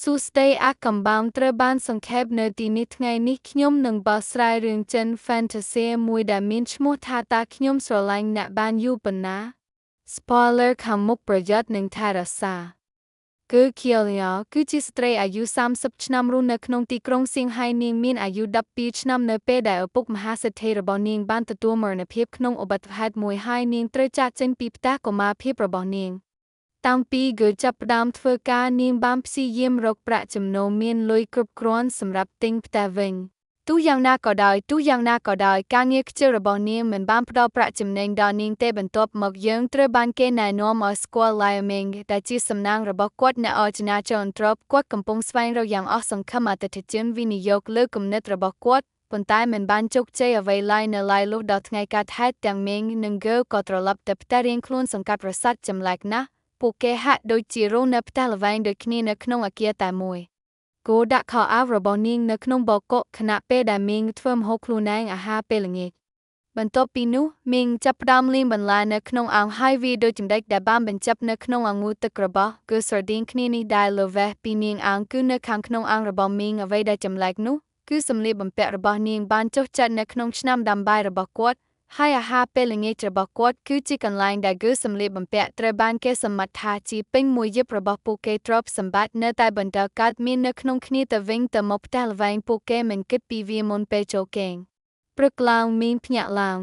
សួស្តីអាកំបាំងត្រូវបានសង្ខេបនៅទីនេះថ្ងៃនេះខ្ញុំនឹងបកស្រាយរឿងចិន Fantasy មួយដែលមានឈ្មោះថាតើខ្ញុំស្រឡាញ់អ្នកបានយូរប៉ុណ្ណា Spoiler ខាងមុខប្រយុទ្ធនឹងថែរក្សាគឺ Kielya គឺជាស្ត្រីអាយុ30ឆ្នាំរស់នៅក្នុងទីក្រុងសៀងហៃនាងមានអាយុ12ឆ្នាំនៅពេលដែលឪពុកមហាសេដ្ឋីរបស់នាងបានទទួលមរណភាពក្នុងឧបទ្ទហេតុមួយហើយនាងត្រូវចាកចេញពីផ្ទះកុមារភាពរបស់នាងតាំងពីគឺចាប់ផ្ដើមធ្វើការនាងបានព្យាយាមរកប្រាក់ចំណូលមានលុយគ្រប់គ្រាន់សម្រាប់ទិញផ្ទះវិញទោះយ៉ាងណាក៏ដោយការងារខ្ជិលរបស់នាងមិនបានផ្ដល់ប្រាក់ចំណេញដល់នាងទេបន្ទាប់មកយើងត្រូវបានគេណែនាំឲ្យស្គាល់ Liao Ming ដែលជាសំណាងរបស់គាត់នៅអរចនាចរន្តគាត់កំពុងស្វែងរកយ៉ាងអស់សង្ឃឹមអតិថិជនវិនិយោគលើគំនិតរបស់គាត់ប៉ុន្តែមិនបានជោគជ័យអ្វីឡើយនៅឡើយលុះដល់ថ្ងៃកើតហេតុទាំង Ming និង Go ក៏ត្រឡប់ទៅផ្ទះរៀងខ្លួនសង្កត់ប្រសាទចម្លែកណាស់ពួកគេហាក់ដូចជារស់នៅផ្ទះល្វែងដូចគ្នានៅក្នុងអគារតែមួយគោដាក់ខោអាវរបស់នាងនៅក្នុងបោកគក់ខណៈពេលដែលមីងធ្វើម្ហូបខ្លួនឯងអាហារពេលល្ងាចបន្ទាប់ពីនោះមីងចាប់ផ្ដើមលាងបន្លែនៅក្នុងអាំងហើយវាដូចចម្ដេចដែលបានបញ្ចប់នៅក្នុងអង្ងូរទឹករបស់គឺស្រដៀងគ្នានេះដែលលើវេះពីនាងអាំងគឺនៅខាងក្នុងអាំងរបស់មីងអ្វីដែលចម្លែកនោះគឺសម្លៀកបំពាក់របស់នាងបានចុះចាក់នៅក្នុងឆ្នាំដាំបាយរបស់គាត់ហើយអាហារពេលល្ងាចរបស់គាត់គឺជាកន្លែងដែលគឺសម្លៀកបំពាក់ត្រូវបានគេសមាត់ថាជាពេញមួយយប់របស់ពួកគេទ្រព្យសម្បត្តិនៅតែបន្តកើតមាននៅក្នុងគ្នាទៅវិញទៅមកផ្ទះល្វែងពួកគេមិនគិតពីវាមុនពេលចូលគេងព្រឹកឡើងមីងភ្ញាក់ឡើង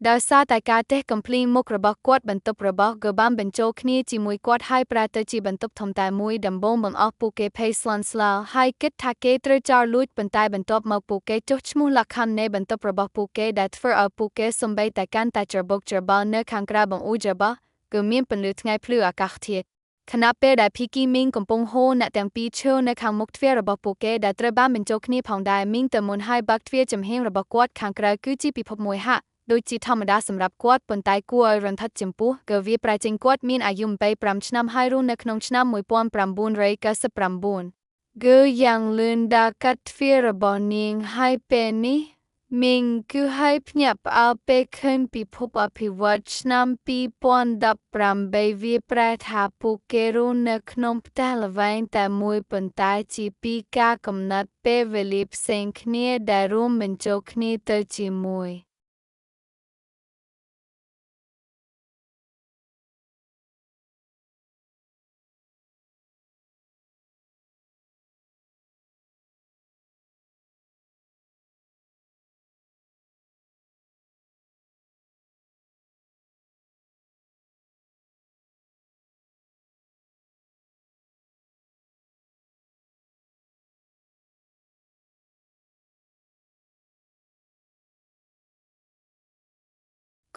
ដោយសារតែការតេះកំភ្លីមុខរបស់គាត់បន្ទប់របស់ក៏បានបញ្ចូលគ្នាជាមួយគាត់ហើយប្រែទៅជាបន្ទប់ធំតែមួយដំបូងបង្អស់ពួកគេភ័យស្លន់ស្លោហើយគិតថាគេត្រូវចោរលួចប៉ុន្តែបន្ទាប់មកពួកគេចុះឈ្មោះលក្ខខណ្ឌនៃបន្ទប់របស់ពួកគេដែលធ្វើឲ្យពួកគេសំបីតែកាន់តែច្របូកច្របល់នៅខាងក្រៅបង្អួចរបស់គឺមានពន្លឺថ្ងៃភ្លឺអាកាសធាតុខណៈពេលដែលភីគីមីងកំពុងហូរអ្នកទាំងពីរឈរនៅខាងមុខទ្វាររបស់ពួកគេដែលត្រូវបានបញ្ចូលគ្នាផងដែរមីងទៅមុនហើយបើកទ្វារចំហៀងរបស់គាត់ខាងក្រៅគឺជាពិភពមួយហាក់ដូចជាធម្មតាសម្រាប់គាត់ប៉ុន្តែគួរឲ្យរន្ធត់ចំពោះក៏វាប្រែចេញគាត់មានអាយុ25ឆ្នាំហើយរស់នៅក្នុងឆ្នាំ1999គឺយ៉ាងលឿនដល់កាត់ទ្វាររបស់នាងហើយពេលនេះមីងគឺឲ្យភ្ញាក់ផ្អើលពេលឃើញពិភពអភិវឌ្ឍឆ្នាំ2018វាប្រែថាពួកគេរស់នៅក្នុងផ្ទះល្វែងតែមួយប៉ុន្តែជាពីរការកំណត់ពេលវេលាផ្សេងគ្នាដែលរួមបញ្ចូលគ្នាទៅជាមួយ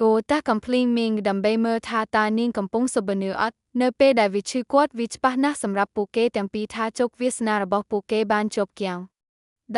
គោតាកំភ្លីមីងដើម្បីមើលថាតើនាងកំពុងសុបិនឬអត់នៅពេលដែលវាឈឺគាត់វាច្បាស់ណាស់សម្រាប់ពួកគេទាំងពីរថាជោគវាសនារបស់ពួកគេបានជោគគាំង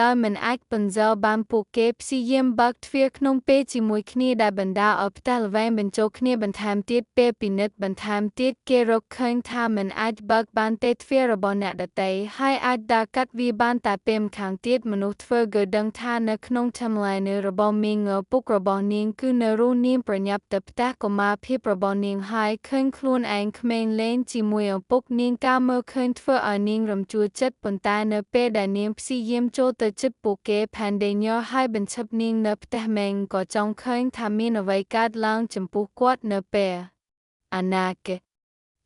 ដោយមិនអាចបន្សល់បានពួកគេព្យាយាមបើកទ្វារក្នុងពេលជាមួយគ្នាដែលបណ្ដាលឲ្យផ្ទះល្វែងបញ្ចូលគ្នាបន្ថែមទៀតពេលពិនិត្យបន្ថែមទៀតគេរកឃើញថាមិនអាចបើកបានទេទ្វាររបស់អ្នកដទៃហើយអាចដើរកាត់វាបានតែពេលម្ខាងទៀតមនុស្សធ្វើក៏ដឹងថានៅក្នុង timeline របស់មីងឪពុករបស់នាងគឺនៅរស់នាងប្រញាប់ទៅផ្ទះកុមារភាពរបស់នាងហើយឃើញខ្លួនឯងក្មេងលេងជាមួយឪពុកនាងការមើលឃើញធ្វើឲ្យនាងរំជួលចិត្តប៉ុន្តែនៅពេលដែលនាងព្យាយាមចូលទៅជិតពួកគេផែនដេញហើយបញ្ឈប់នាងនៅផ្ទះម៉េងក៏ចង់ឃើញថាមានអ្វីកើតឡើងចំពោះគាត់នៅពេលអនាគត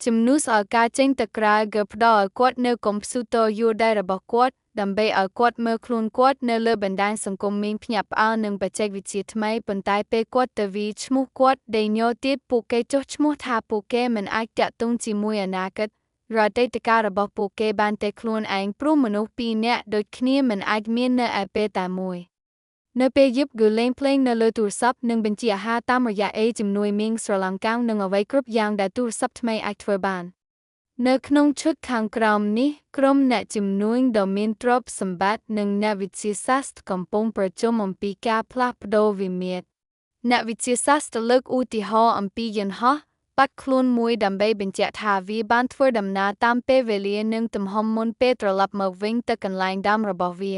ជំនួសឲ្យការចេញទៅក្រៅក៏ផ្ដល់ឲ្យគាត់នៅកុំព្យូទ័រយួរដៃរបស់គាត់ដើម្បីឲ្យគាត់មើលខ្លួនគាត់នៅលើបណ្ដាញសង្គមមីងភ្ញាក់ផ្អើលនឹងបច្ចេកវិទ្យាថ្មីប៉ុន្តែពេលគាត់ទៅវាឈ្មោះគាត់ដេញទៀតពួកគេចុះឈ្មោះថាពួកគេមិនអាចតាក់ទងជាមួយអនាគតរតីតការបស់ពួកគេបានតែខ្លួនឯងព្រោះមនុស្សពីរនាក់ដូចគ្នាមិនអាចមាននៅឯពេលតែមួយនៅពេលយប់គឺលេងភ្លេងនៅលើទូរស័ព្ទនិងបញ្ជាអាហារតាមរយៈជំនួយមីងស្រឡាំងកាំងនិងអ្វីគ្រប់យ៉ាងដែលទូរស័ព្ទថ្មីអាចធ្វើបាននៅក្នុងឈុតខាងក្រោមនេះក្រុមអ្នកជំនួញដ៏មានទ្រព្យសម្បត្តិនិងអ្នកវិទ្យាសាស្ត្រកំពុងប្រជុំអំពីការផ្លាស់ប្ដូរវិមាត្រអ្នកវិទ្យាសាស្ត្រលើកឧទាហរណ៍អំពីយន្តហោះបាត់ខ្លួនមួយដើម្បីបញ្ជាក់ថាវាបានធ្វើដំណើរតាមពេលវេលានិងទំហំមុនពេលត្រឡប់មកវិញទៅកន្លែងដើមរបស់វា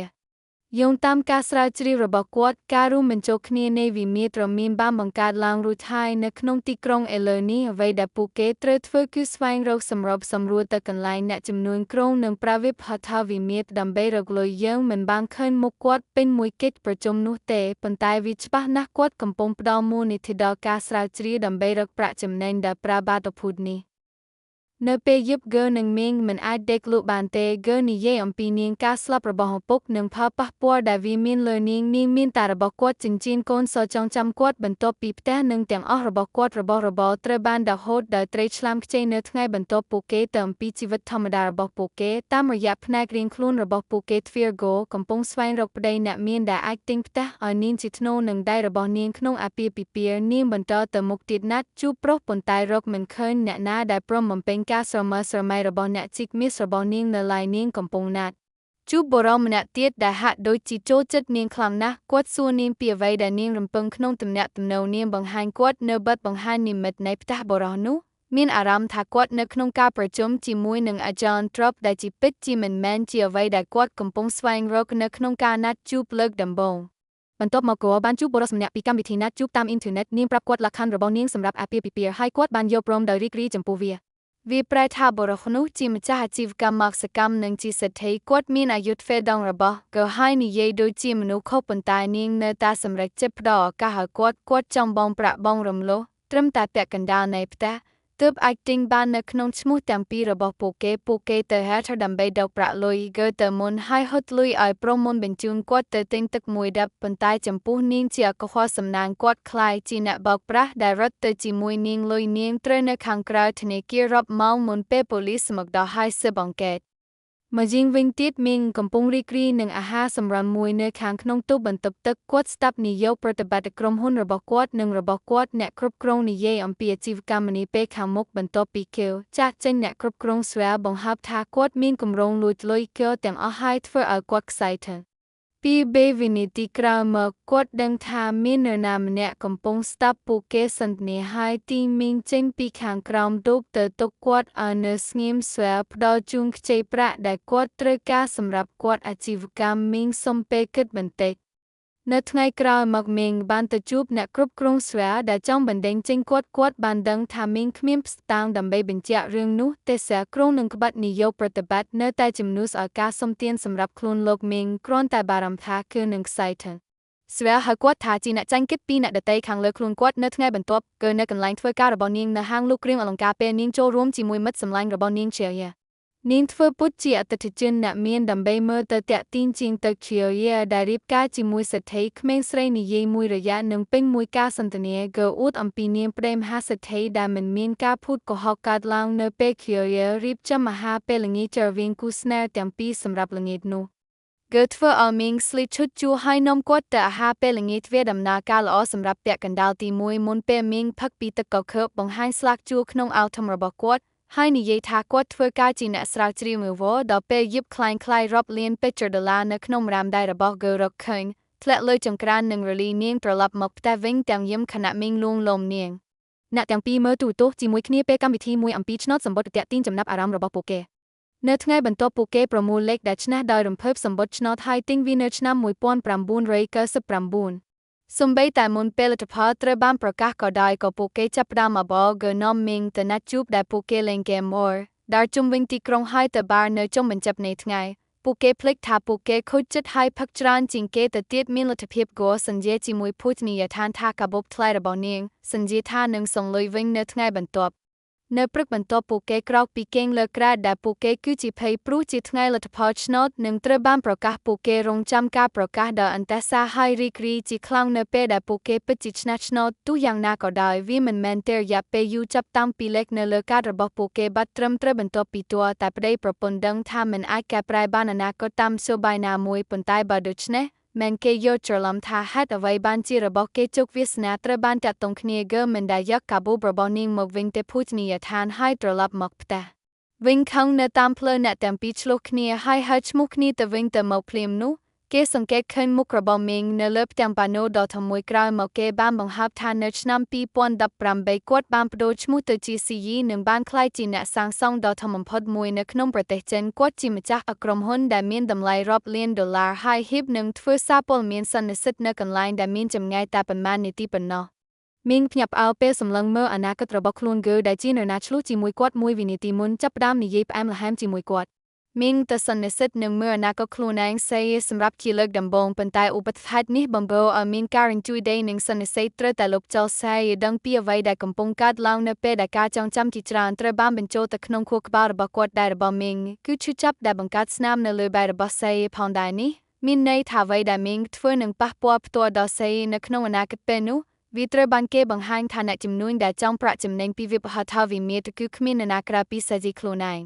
យោងតាមការស្រាវជ្រាវរបស់គាត់ការរួមបញ្ចូលគ្នានៃវិមាត្រមានបានបង្កើតឡើងរួចហើយនៅក្នុងទីក្រុងឥឡូវនេះអ្វីដែលពួកគេត្រូវធ្វើគឺស្វែងរកសម្របសម្រួលទៅកន្លែងអ្នកចំនួនក្រុងនិងប្រាវិបហត្ថវិមាត្រដើម្បីរកលុយយើងមិនបានឃើញមុខគាត់ពេញមួយកិច្ចប្រជុំនោះទេប៉ុន្តែវាច្បាស់ណាស់គាត់កំពុងផ្ដល់មូលនិធិដល់ការស្រាវជ្រាវដើម្បីរកប្រាក់ចំណេញដែលប្រើបាតុភូតនេះនៅពេលយប់ហ្គើនិងមីងមិនអាចដេកលក់បានទេហ្គើនិយាយអំពីនាងការស្លាប់របស់ឪពុកនិងផលប៉ះពាល់ដែលវាមានលើនាងមានតែរបស់គាត់ចិញ្ចៀនកូនសចងចាំគាត់បន្ទាប់ពីផ្ទះនិងទាំងអស់របស់គាត់របស់របរត្រូវបានដកហូតដោយត្រីឆ្លាមខ្ចីនៅថ្ងៃបន្ទាប់ពួកគេទៅអំពីជីវិតធម្មតារបស់ពួកគេតាមរយៈផ្នែករៀងខ្លួនរបស់ពួកគេទ្វារហ្គោកំពុងស្វែងរកប្តីអ្នកមានដែលអាចទិញផ្ទះឲ្យនាងជាថ្នូរនឹងដៃរបស់នាងក្នុងអាពាហ៍ពិពាហ៍នាងបន្តទៅមុខទៀតណាត់ជួបប្រុសប៉ុន្តែរកមិនឃើញអ្នកណាដែលព្រមបំពេញការស្រមើស្រមៃរបស់អ្នកជីកមាសរបស់នាងនៅឡើយនាងកំពុងណាត់ជួបបុរសម្នាក់ទៀតដែលហាក់ដូចជាចូលចិត្តនាងខ្លាំងណាស់គាត់សួរនាងពីអ្វីដែលនាងរំពឹងក្នុងទំនាក់ទំនងនាងបង្ហាញគាត់នៅបទបង្ហាញនិមិត្តនៃផ្ទះបុរសនោះមានអារម្មណ៍ថាគាត់នៅក្នុងការប្រជុំជាមួយនឹងអាចារ្យទ្រព្យដែលជាពិតជាមិនមែនជាអ្វីដែលគាត់កំពុងស្វែងរកនៅក្នុងការណាត់ជួបលើកដំបូងបន្ទាប់មកគាត់បានជួបបុរសម្នាក់ពីកម្មវិធីណាត់ជួបតាមអ៊ីនធឺណិតនាងប្រាប់គាត់លក្ខខណ្ឌរបស់នាងសម្រាប់អាពាហ៍ពិពាហ៍ហើយគាត់បានយល់ព្រមដោយរីករាយចំពោះវាប្រែថាបុរសនោះជាម្ចាស់អាជីវកម្មសកម្មនិងជាសេដ្ឋីគាត់មានអាយុទ្វេដងរបស់ក៏ហើយនិយាយដូចជាមនុស្សខុសប៉ុន្តែនាងនៅតែសម្រេចចិត្តផ្ដល់ឱកាសឲ្យគាត់ចង់បង់ប្រាក់បង់រំលោះត្រឹមតែពាក់កណ្ដាលនៃផ្ទះទើបអាចទិញបាននៅក្នុងឈ្មោះទាំងពីររបស់ពួកគេទៅហែថដើម្បីដកប្រាក់លុយហ្គើទៅមុនហើយហុចលុយឲ្យប្រុសមុនបញ្ជូនគាត់ទៅទិញទឹកមួយដាប់ប៉ុន្តែចំពោះនាងជាកុហកសំណាងគាត់คล้ายជាអ្នកបោកប្រាស់ដែលរត់ទៅជាមួយនាងលុយនាងត្រូវនៅខាងក្រៅធនាគាររាប់ម៉ោងមុនពេលប៉ូលីសមកដល់ហើយស៊ើបអង្កេតមកជាងវិញទៀតមីងកំពុងរីករាយនឹងអាហារសម្រន់មួយនៅខាងក្នុងទូបន្ទប់ទឹកគាត់ស្ដាប់នាយកប្រតិបត្តិក្រុមហ៊ុនរបស់គាត់និងរបស់គាត់អ្នកគ្រប់គ្រងនិយាយអំពីអាជីវកម្មនេះពេលខាងមុខបន្ទាប់ពីកែវចាស់ចេញអ្នកគ្រប់គ្រងស្វែបង្ហើបថាគាត់មានគម្រោងលួចលុយកែវទាំងអស់ហើយធ្វើឲ្យគាត់ខ្សែទៅពីវិនាទីក្រោយមកគាត់ដឹងថាមាននរណាម្នាក់កំពុងស្ដាប់ពួកគេសន្ទនាហើយទីមីងចេញពីខាងក្រោមទូកទៅទុកគាត់ឲ្យនៅស្ងៀមស្វែផ្ដល់ជូនខ្ចីប្រាក់ដែលគាត់ត្រូវការសម្រាប់គាត់អាជីវកម្មមីងសុំពេលគិតបន្តិចនៅថ្ងៃក្រោយមកមីងបានទៅជួបអ្នកគ្រប់គ្រងស្វែដែលចង់បណ្ដេញចេញគាត់បានដឹងថាមីងគ្មានស្តាំងដើម្បីបញ្ជាក់រឿងនោះទេសាក្រុងនឹងក្បត់នាយកប្រតិបត្តិនៅតែជំនួសឲ្យការសុំទានសម្រាប់ខ្លួនលោកមីងគ្រាន់តែបារម្ភថាគឺនឹងខ្សែទៅស្វែហៅគាត់ថាជាអ្នកចាញ់គិតពីអ្នកដតីខាងលើខ្លួនគាត់នៅថ្ងៃបន្ទាប់គឺនៅកន្លែងធ្វើការរបស់នាងនៅហាងលក់គ្រឿងអលង្ការពេលនាងចូលរួមជាមួយមិត្តសម្លាញ់របស់នាងជាយានាងធ្វើពុតជាអតិថិជនអ្នកមានដើម្បីមើលទៅតាក់ទាញជាងទៅជាយាដែលរៀបការជាមួយសេដ្ឋីក្មេងស្រីនិយាយមួយរយៈនឹងពេញមួយការសន្ទនាក៏អួតអំពីនាងប្តីមហាសេដ្ឋីដែលមិនមានការភូតកុហកកើតឡើងនៅពេលជាយារៀបចំអាហារពេលល្ងាចចរវាងគូស្នេហ៍ទាំងពីរសម្រាប់ល្ងាចនោះគឺធ្វើឲ្យមីងស្លីឈុតជួហើយនំគាត់ទៅអាហារពេលល្ងាចវាដំណើរការល្អសម្រាប់ពាក់កណ្ដាលទី1មុនពេលមីងផឹកពីទឹកកខើបបង្ហាញស្លាកជួក្នុងអាវធំរបស់គាត់ហើយនិយាយថាគាត់ធ្វើការជាអ្នកស្រាវជ្រាវមួយវដល់ពេលយប់คล้ายរាប់លាន$នៅក្នុងរ៉ាមដៃរបស់ហ្គើរកឃើញធ្លាក់លើចង្ក្រាននិងរលីនាងត្រឡប់មកផ្ទះវិញទាំងយំខណៈមីងលួងលោមនាងអ្នកទាំងពីរមើលទូរទស្សន៍ជាមួយគ្នាពេលកម្មវិធីមួយអំពីឆ្នោតសម្បត្តិទាក់ទាញចំណាប់អារម្មណ៍របស់ពួកគេនៅថ្ងៃបន្ទាប់ពួកគេប្រមូលលេខដែលឈ្នះដោយរំភើបសម្បត្តិឆ្នោតហើយទិញវានៅឆ្នាំ1999សូម្បីតែមុនពេលលទ្ធផលត្រូវបានប្រកាសក៏ដោយក៏ពួកគេចាប់ផ្ដើមអាបហ្គើនាំមីងទៅណាត់ជួបដែលពួកគេលេងហ្គេមម៉័រដែលជុំវិញទីក្រុងហើយទៅបារនៅចុងបញ្ចប់នៃថ្ងៃពួកគេភ្លេចថាពួកគេខូចចិត្តហើយផឹកច្រើនជាងគេទៅទៀតមានលទ្ធភាពគួរសញ្ជាជាមួយភូជនីយដ្ឋានថាកាបូបថ្លៃរបស់នាងសញ្ជាថានឹងសងលុយវិញនៅថ្ងៃបន្ទាប់នៅព្រឹកបន្ទាប់ពួកគេក្រោកពីគេងលើក្រែដែលពួកគេគឺជាភ័យព្រោះជាថ្ងៃលទ្ធផលឆ្នោតនឹងត្រូវបានប្រកាសពួកគេរងចាំការប្រកាសដោយអន្តរសាហើយរីករាយជាខ្លាំងនៅពេលដែលពួកគេពិតជាឈ្នះឆ្នោតទោះយ៉ាងណាក៏ដោយវាមិនមែនទេរយៈពេលយូរចាប់តាំងពីលេខនៅលើកាតរបស់ពួកគេបាត់ត្រឹមត្រូវបន្ទាប់ពីតួតែប្តីប្រពន្ធដឹងថាមិនអាចកែប្រែបានអនាគតតាមសូបាយណាមួយប៉ុន្តែបើដូច្នេះមិនគេយល់ច្រឡំថាហេតុអ្វីបានជារបស់គេជោគវាសនាត្រូវបានតាក់ទងគ្នាហ្គើមិនដែលយកកាបូបរបស់នាងមកវិញទេភូជនីយដ្ឋានហើយត្រឡប់មកផ្ទះវិញខឹងនៅតាមផ្លូវអ្នកទាំងពីរឆ្លោះគ្នាហើយហៅឈ្មោះគ្នាទៅវិញទៅមកភ្លាមនោះ គេសង្កេតឃើញមុខរបស់មីងនៅលើផ្ទាំងប៉ាណូដ៏ធំមួយក្រោយមកគេបានបង្ហើបថានៅឆ្នាំ2018គាត់បានប្តូរឈ្មោះទៅជាស៊ីយីនិងបានក្លាយជាអ្នកសាងសង់ដ៏ធំបំផុតមួយនៅក្នុងប្រទេសចិនគាត់ជាម្ចាស់ក្រុមហ៊ុនដែលមានតម្លៃរាប់លានដុល្លារហើយហ៊ាននឹងធ្វើសារព័ត៌មានសន្និសីទនៅកន្លែងដែលមានចម្ងាយតែប៉ុន្មាននាទីប៉ុណ្ណោះមីងភ្ញាក់ផ្អើលពេលសម្លឹងមើលអនាគតរបស់ខ្លួនគឺដែលជានរណាឆ្លោះជាមួយគាត់មួយវិនាទីមុនចាប់ផ្ដើមនិយាយផ្អែមល្ហែមជាមួយគាត់មីងទៅសន្និសីទនឹងមើលអនាគតខ្លួនឯងសេសម្រាប់ជាលើកដំបូងប៉ុន្តែឧបទ្ហេតុនេះបំរើឲ្យមានការរញ្ជួយដេញនិងសន្និសីទត្រូវតែលុបចោលសេដឹងពីអ្វីដែលកំពុងកើតឡើងនៅពេលដែលការចងចាំជាច្រើនត្រូវបានបញ្ចូលទៅក្នុងខួរក្បាលរបស់គាត់ដែលរបស់មីងគឺឈឺចាប់ដែលបង្កើតស្នាមនៅលើបែករបស់សេផងដែរនេះមានន័យថាអ្វីដែលមីងធ្វើនឹងប៉ះពាល់ផ្ទាល់ដល់សេនៅក្នុងអនាគតពេលនោះវាត្រូវបានគេបង្ហាញថាអ្នកជំនួញដែលចង់ប្រាក់ចំណេញពីវាប្រហែលថាវិមាត្រគឺគ្មាននរណាក្រៅពីសេជីខ្លួនឯង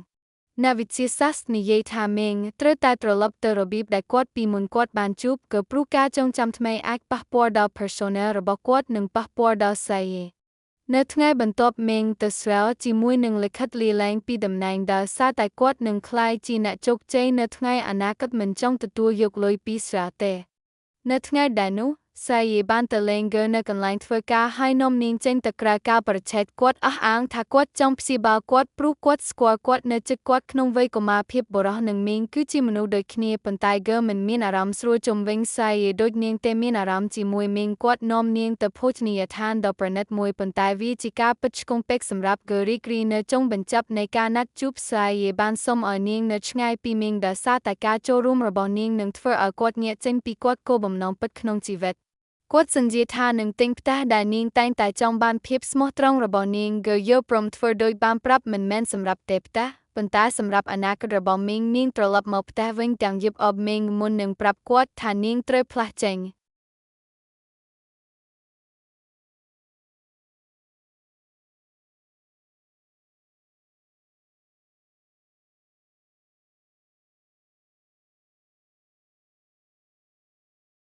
អ្នកវិទ្យាសាស្ត្រនិយាយថាមីងត្រូវតែត្រឡប់ទៅរបៀបដែលគាត់ពីមុនគាត់បានជួបក៏ព្រោះការចងចាំថ្មីអាចប៉ះពាល់ដល់ persona របស់គាត់និងប៉ះពាល់ដល់សេនៅថ្ងៃបន្ទាប់មីងទៅស្រាវជាមួយនឹងលិខិតលាលែងពីតំណែងដោយសារតែគាត់នឹងក្លាយជាអ្នកជោគជ័យនៅថ្ងៃអនាគតមិនចង់ទទួលយកលុយពីស្រាទេនៅថ្ងៃដែលនោះសាយបានទៅលេងហ្គើនៅកន្លែងធ្វើការហើយនាំនាងចេញទៅក្រៅកាលបរិច្ឆេទគាត់អះអាងថាគាត់ចង់ព្យាបាលគាត់ព្រោះគាត់ស្គាល់គាត់នៅជិតគាត់ក្នុងវ័យកុមារភាពបុរសនិងមីងគឺជាមនុស្សដូចគ្នាប៉ុន្តែហ្គើមិនមានអារម្មណ៍ស្រួលជុំវិញសាយដូចនាងតែមានអារម្មណ៍ជាមួយមីងគាត់នាំនាងទៅភោជនីយដ្ឋានដ៏ប្រណិតមួយប៉ុន្តែវាជាការពិតឆ្គងពេកសម្រាប់ហ្គើរីករាយនៅចុងបញ្ចប់នៃការណាត់ជួបសាយបានសុំឲ្យនាងនៅឆ្ងាយពីមីងដោយសារតែការចូលរួមរបស់នាងនឹងធ្វើឲ្យគាត់ងាកចេញពីគាត់គោលបំណងពិតក្នុងជីវិតគាត់សន្យាថានឹងទិញផ្ទះដែលនាងតែងតែចង់បានភាពស្មោះត្រង់របស់នាងក៏យកព្រមធ្វើដោយបានប្រាប់មិនមែនសម្រាប់តែផ្ទះប៉ុន្តែសម្រាប់អនាគតរបស់មីងនាងត្រឡប់មកផ្ទះវិញទាំងយប់អបមីងមុននឹងប្រាប់គាត់ថានាងត្រូវផ្លាស់ចេញ